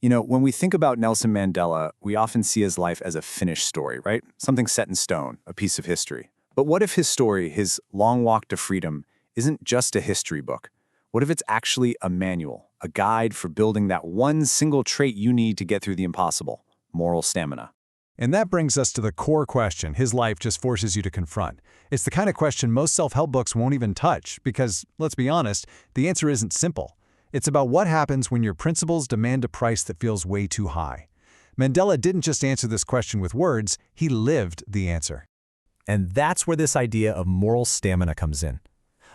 When we think about Nelson Mandela, we often see his life as a finished story, right? Something set in stone, a piece of history. But what if his story, his long walk to freedom, isn't just a history book? What if it's actually a manual, a guide for building that one single trait you need to get through the impossible, moral stamina? And that brings us to the core question his life just forces you to confront. It's the kind of question most self-help books won't even touch because, let's be honest, the answer isn't simple. It's about what happens when your principles demand a price that feels way too high. Mandela didn't just answer this question with words, he lived the answer. And that's where this idea of moral stamina comes in.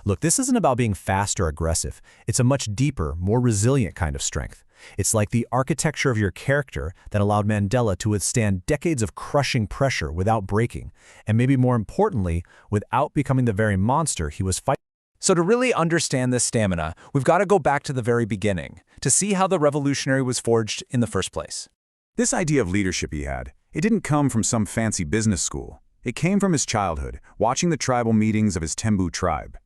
Look, this isn't about being fast or aggressive. It's a much deeper, more resilient kind of strength. It's like the architecture of your character that allowed Mandela to withstand decades of crushing pressure without breaking, and maybe more importantly, without becoming the very monster he was fighting. So to really understand this stamina, we've got to go back to the very beginning to see how the revolutionary was forged in the first place. This idea of leadership he had, it didn't come from some fancy business school. It came from his childhood, watching the tribal meetings of his Tembu tribe.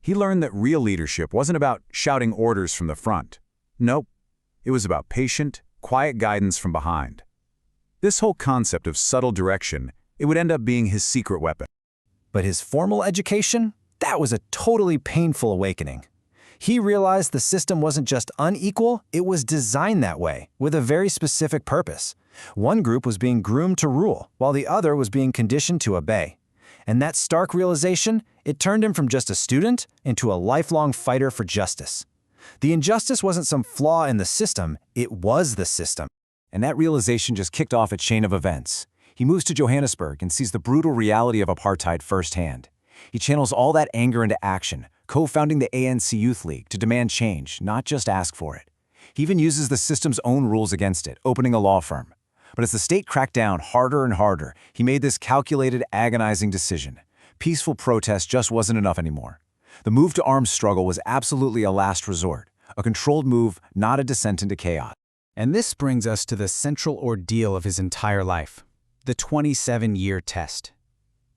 He learned that real leadership wasn't about shouting orders from the front. Nope. It was about patient, quiet guidance from behind. This whole concept of subtle direction, it would end up being his secret weapon. But his formal education? That was a totally painful awakening. He realized the system wasn't just unequal, it was designed that way, with a very specific purpose. One group was being groomed to rule, while the other was being conditioned to obey. And that stark realization, it turned him from just a student into a lifelong fighter for justice. The injustice wasn't some flaw in the system, it was the system. And that realization just kicked off a chain of events. He moves to Johannesburg and sees the brutal reality of apartheid firsthand. He channels all that anger into action, co-founding the ANC Youth League to demand change, not just ask for it. He even uses the system's own rules against it, opening a law firm. But as the state cracked down harder and harder, he made this calculated, agonizing decision. Peaceful protest just wasn't enough anymore. The move to armed struggle was absolutely a last resort, a controlled move, not a descent into chaos. And this brings us to the central ordeal of his entire life, the 27-year test.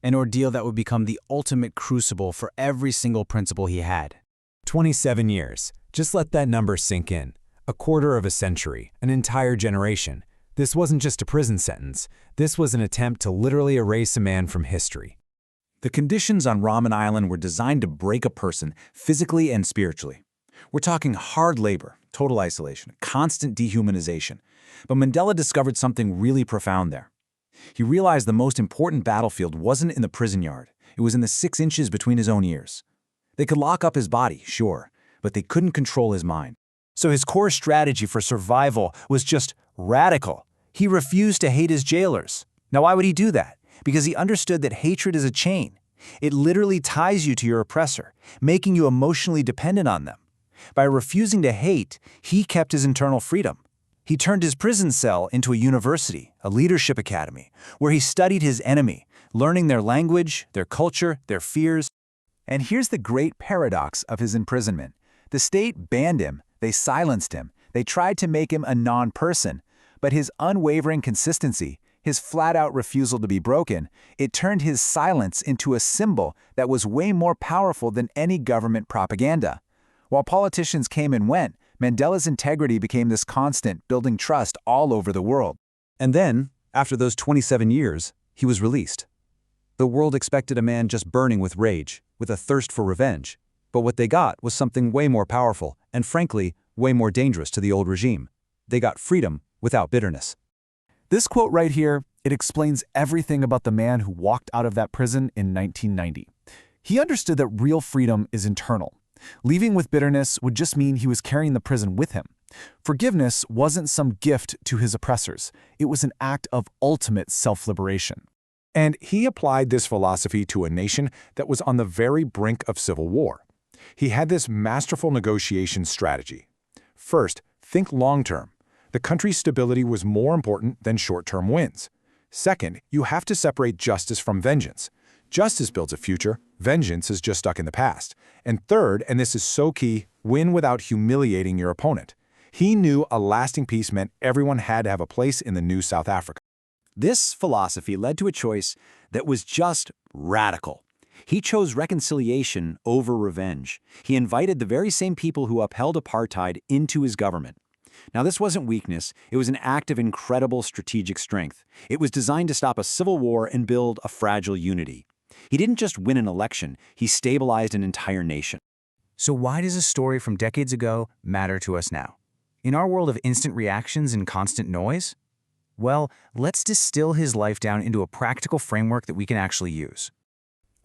An ordeal that would become the ultimate crucible for every single principle he had. 27 years. Just let that number sink in. A quarter of a century, an entire generation. This wasn't just a prison sentence. This was an attempt to literally erase a man from history. The conditions on Raman Island were designed to break a person physically and spiritually. We're talking hard labor, total isolation, constant dehumanization. But Mandela discovered something really profound there. He realized the most important battlefield wasn't in the prison yard. It was in the 6 inches between his own ears. They could lock up his body, sure, but they couldn't control his mind. So his core strategy for survival was just radical. He refused to hate his jailers. Now, why would he do that? Because he understood that hatred is a chain. It literally ties you to your oppressor, making you emotionally dependent on them. By refusing to hate, he kept his internal freedom. He turned his prison cell into a university, a leadership academy, where he studied his enemy, learning their language, their culture, their fears. And here's the great paradox of his imprisonment. The state banned him, they silenced him, they tried to make him a non-person, but his unwavering consistency, his flat-out refusal to be broken, it turned his silence into a symbol that was way more powerful than any government propaganda. While politicians came and went, Mandela's integrity became this constant, building trust all over the world. And then, after those 27 years, he was released. The world expected a man just burning with rage, with a thirst for revenge. But what they got was something way more powerful, and frankly, way more dangerous to the old regime. They got freedom without bitterness. This quote right here, it explains everything about the man who walked out of that prison in 1990. He understood that real freedom is internal. Leaving with bitterness would just mean he was carrying the prison with him. Forgiveness wasn't some gift to his oppressors. It was an act of ultimate self-liberation. And he applied this philosophy to a nation that was on the very brink of civil war. He had this masterful negotiation strategy. First, think long-term. The country's stability was more important than short-term wins. Second, you have to separate justice from vengeance. Justice builds a future, vengeance is just stuck in the past. And third, and this is so key, win without humiliating your opponent. He knew a lasting peace meant everyone had to have a place in the new South Africa. This philosophy led to a choice that was just radical. He chose reconciliation over revenge. He invited the very same people who upheld apartheid into his government. Now, this wasn't weakness, it was an act of incredible strategic strength. It was designed to stop a civil war and build a fragile unity. He didn't just win an election, he stabilized an entire nation. So why does a story from decades ago matter to us now? In our world of instant reactions and constant noise? Well, let's distill his life down into a practical framework that we can actually use.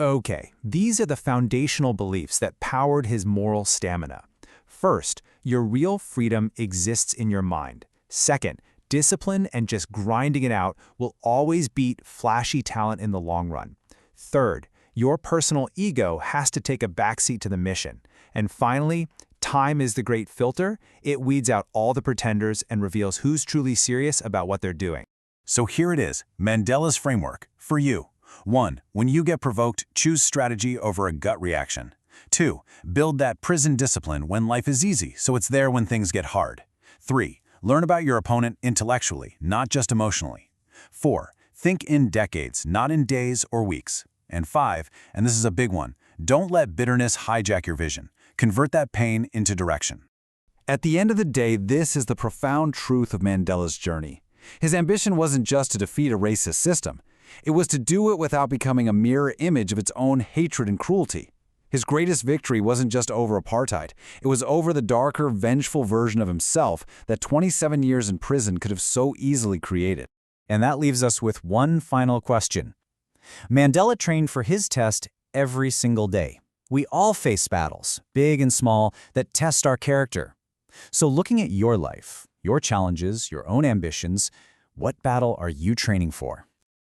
Okay, these are the foundational beliefs that powered his moral stamina. First, your real freedom exists in your mind. Second, discipline and just grinding it out will always beat flashy talent in the long run. Third, your personal ego has to take a backseat to the mission. And finally, time is the great filter. It weeds out all the pretenders and reveals who's truly serious about what they're doing. So here it is, Mandela's framework for you. 1. When you get provoked, choose strategy over a gut reaction. 2. Build that prison discipline when life is easy, so it's there when things get hard. 3. Learn about your opponent intellectually, not just emotionally. 4. Think in decades, not in days or weeks. And 5, and this is a big one, don't let bitterness hijack your vision. Convert that pain into direction. At the end of the day, this is the profound truth of Mandela's journey. His ambition wasn't just to defeat a racist system. It was to do it without becoming a mirror image of its own hatred and cruelty. His greatest victory wasn't just over apartheid. It was over the darker, vengeful version of himself that 27 years in prison could have so easily created. And that leaves us with one final question. Mandela trained for his test every single day. We all face battles, big and small, that test our character. So looking at your life, your challenges, your own ambitions, what battle are you training for?